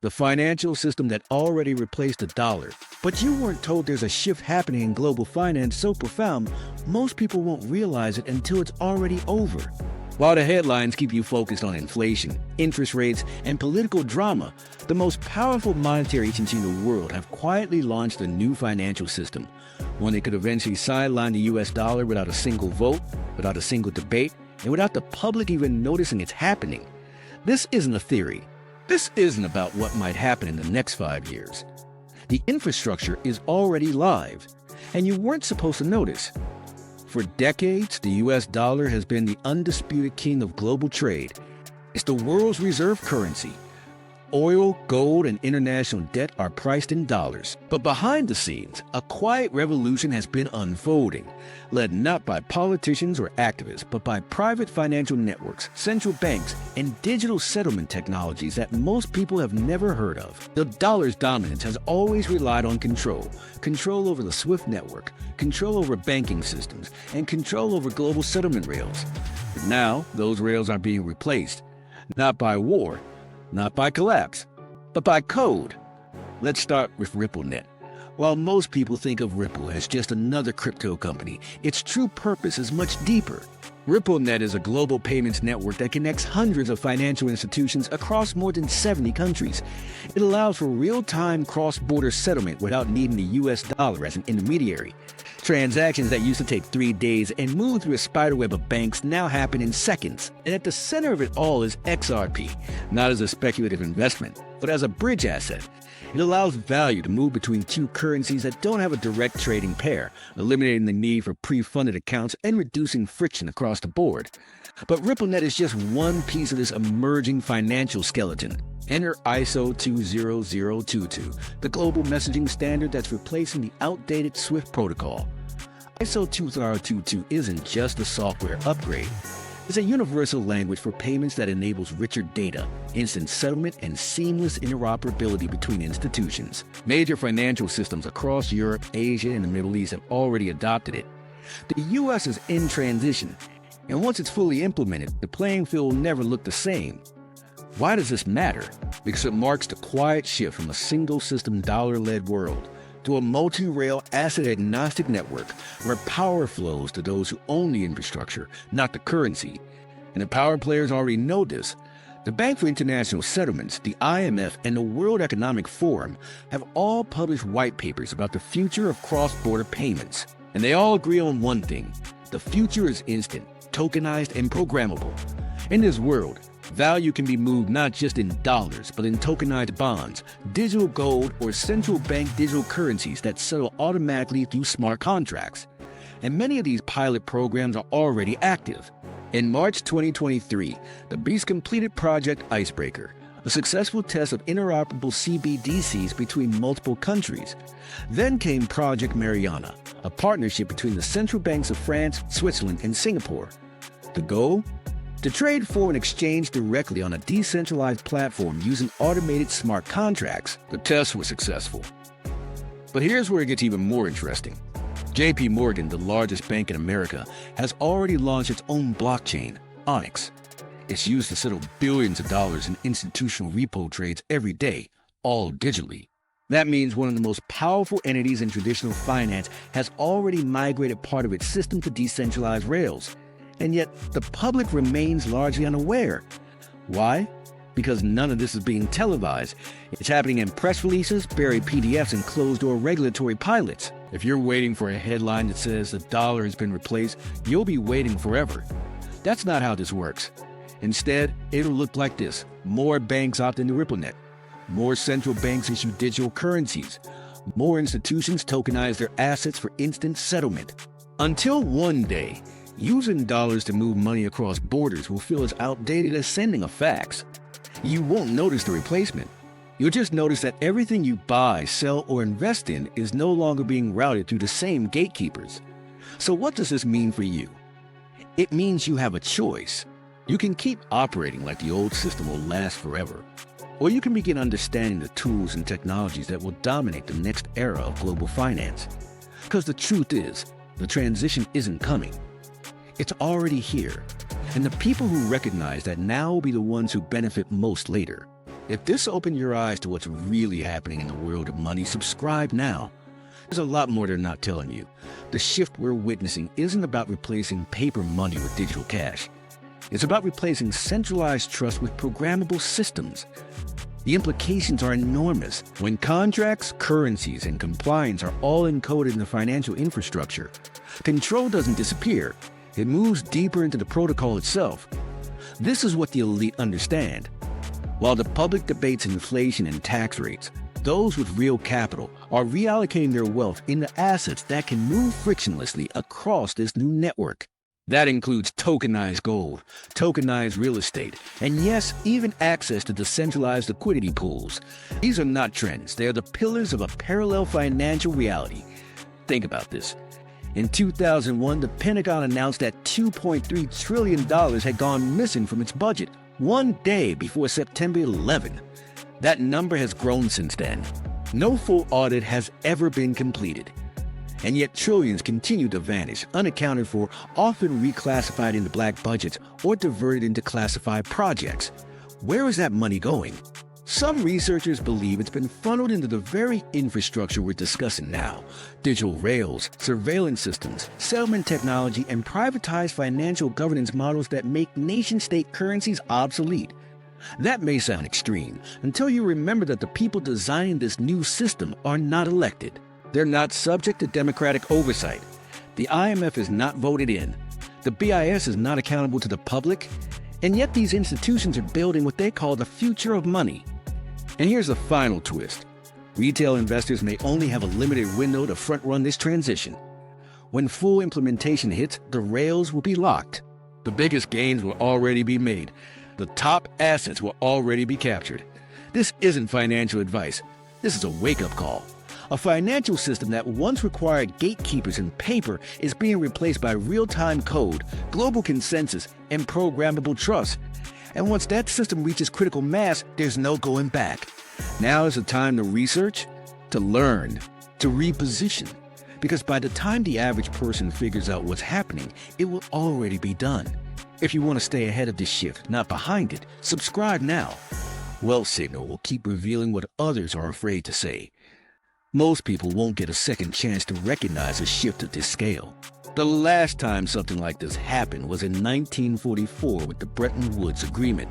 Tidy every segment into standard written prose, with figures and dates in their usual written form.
the financial system that already replaced the dollar. But you weren't told there's a shift happening in global finance so profound, most people won't realize it until it's already over. While the headlines keep you focused on inflation, interest rates, and political drama, the most powerful monetary agencies in the world have quietly launched a new financial system, one that could eventually sideline the US dollar without a single vote, without a single debate, and without the public even noticing it's happening. This isn't a theory. This isn't about what might happen in the next 5 years. The infrastructure is already live, and you weren't supposed to notice. For decades, the US dollar has been the undisputed king of global trade. It's the world's reserve currency. Oil, gold, and international debt are priced in dollars. But behind the scenes, a quiet revolution has been unfolding, led not by politicians or activists, but by private financial networks, central banks, and digital settlement technologies that most people have never heard of. The dollar's dominance has always relied on control over the SWIFT network, control over banking systems, and control over global settlement rails. But now, those rails are being replaced, not by war, not by collapse, but by code. Let's start with RippleNet. While most people think of Ripple as just another crypto company, its true purpose is much deeper. RippleNet is a global payments network that connects hundreds of financial institutions across more than 70 countries. It allows for real-time cross-border settlement without needing the US dollar as an intermediary. Transactions that used to take 3 days and move through a spiderweb of banks now happen in seconds. And at the center of it all is XRP, not as a speculative investment, but as a bridge asset. It allows value to move between two currencies that don't have a direct trading pair, eliminating the need for pre-funded accounts and reducing friction across the board. But RippleNet is just one piece of this emerging financial skeleton. Enter ISO 20022, the global messaging standard that's replacing the outdated SWIFT protocol. ISO 20022 isn't just a software upgrade. It's a universal language for payments that enables richer data, instant settlement, and seamless interoperability between institutions. Major financial systems across Europe, Asia, and the Middle East have already adopted it. The US is in transition, and once it's fully implemented, the playing field will never look the same. Why does this matter? Because it marks the quiet shift from a single-system dollar-led world to a multi-rail asset-agnostic network where power flows to those who own the infrastructure, not the currency. And the power players already know this. The Bank for International Settlements, the IMF, and the World Economic Forum have all published white papers about the future of cross-border payments. And they all agree on one thing: the future is instant, tokenized, and programmable. In this world, value can be moved not just in dollars, but in tokenized bonds, digital gold, or central bank digital currencies that settle automatically through smart contracts. And many of these pilot programs are already active. In March 2023, the Beast completed Project Icebreaker, a successful test of interoperable CBDCs between multiple countries. Then came Project Mariana, a partnership between the central banks of France, Switzerland, and Singapore. The goal? To trade for and exchange directly on a decentralized platform using automated smart contracts. The tests were successful. But here's where it gets even more interesting. JP Morgan, the largest bank in America, has already launched its own blockchain, Onyx. It's used to settle billions of dollars in institutional repo trades every day, all digitally. That means one of the most powerful entities in traditional finance has already migrated part of its system to decentralized rails. And yet, the public remains largely unaware. Why? Because none of this is being televised. It's happening in press releases, buried PDFs, and closed-door regulatory pilots. If you're waiting for a headline that says the dollar has been replaced, you'll be waiting forever. That's not how this works. Instead, it'll look like this. More banks opt into RippleNet. More central banks issue digital currencies. More institutions tokenize their assets for instant settlement. Until one day, using dollars to move money across borders will feel as outdated as sending a fax. You won't notice the replacement. You'll just notice that everything you buy, sell, or invest in is no longer being routed through the same gatekeepers. So what does this mean for you? It means you have a choice. You can keep operating like the old system will last forever, or you can begin understanding the tools and technologies that will dominate the next era of global finance. Because the truth is, the transition isn't coming. It's already here, and the people who recognize that now will be the ones who benefit most later. If this opened your eyes to what's really happening in the world of money, subscribe now. There's a lot more they're not telling you. The shift we're witnessing isn't about replacing paper money with digital cash. It's about replacing centralized trust with programmable systems. The implications are enormous. When contracts, currencies, and compliance are all encoded in the financial infrastructure, control doesn't disappear. It moves deeper into the protocol itself. This is what the elite understand. While the public debates inflation and tax rates, those with real capital are reallocating their wealth into assets that can move frictionlessly across this new network. That includes tokenized gold, tokenized real estate, and yes, even access to decentralized liquidity pools. These are not trends. They are the pillars of a parallel financial reality. Think about this. In 2001, the Pentagon announced that $2.3 trillion had gone missing from its budget, one day before September 11. That number has grown since then. No full audit has ever been completed. And yet trillions continue to vanish, unaccounted for, often reclassified into black budgets or diverted into classified projects. Where is that money going? Some researchers believe it's been funneled into the very infrastructure we're discussing now. Digital rails, surveillance systems, settlement technology, and privatized financial governance models that make nation-state currencies obsolete. That may sound extreme until you remember that the people designing this new system are not elected. They're not subject to democratic oversight. The IMF is not voted in. The BIS is not accountable to the public. And yet these institutions are building what they call the future of money. And here's the final twist. Retail investors may only have a limited window to front-run this transition. When full implementation hits, the rails will be locked. The biggest gains will already be made. The top assets will already be captured. This isn't financial advice. This is a wake-up call. A financial system that once required gatekeepers and paper is being replaced by real-time code, global consensus, and programmable trust. And once that system reaches critical mass, there's no going back. Now is the time to research, to learn, to reposition. Because by the time the average person figures out what's happening, it will already be done. If you want to stay ahead of this shift, not behind it, subscribe now. Wealth Signal will keep revealing what others are afraid to say. Most people won't get a second chance to recognize a shift at this scale. The last time something like this happened was in 1944 with the Bretton Woods Agreement.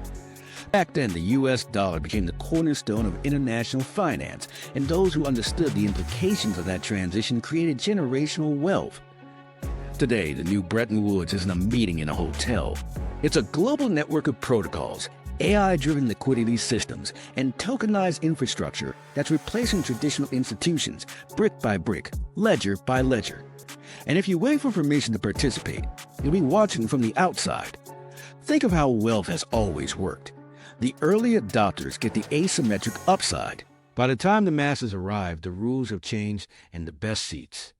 Back then, the U.S. dollar became the cornerstone of international finance, and those who understood the implications of that transition created generational wealth. Today, the new Bretton Woods isn't a meeting in a hotel. It's a global network of protocols, AI-driven liquidity systems, and tokenized infrastructure that's replacing traditional institutions, brick by brick, ledger by ledger. And if you wait for permission to participate, you'll be watching from the outside. Think of how wealth has always worked. The early adopters get the asymmetric upside. By the time the masses arrive, the rules have changed and the best seats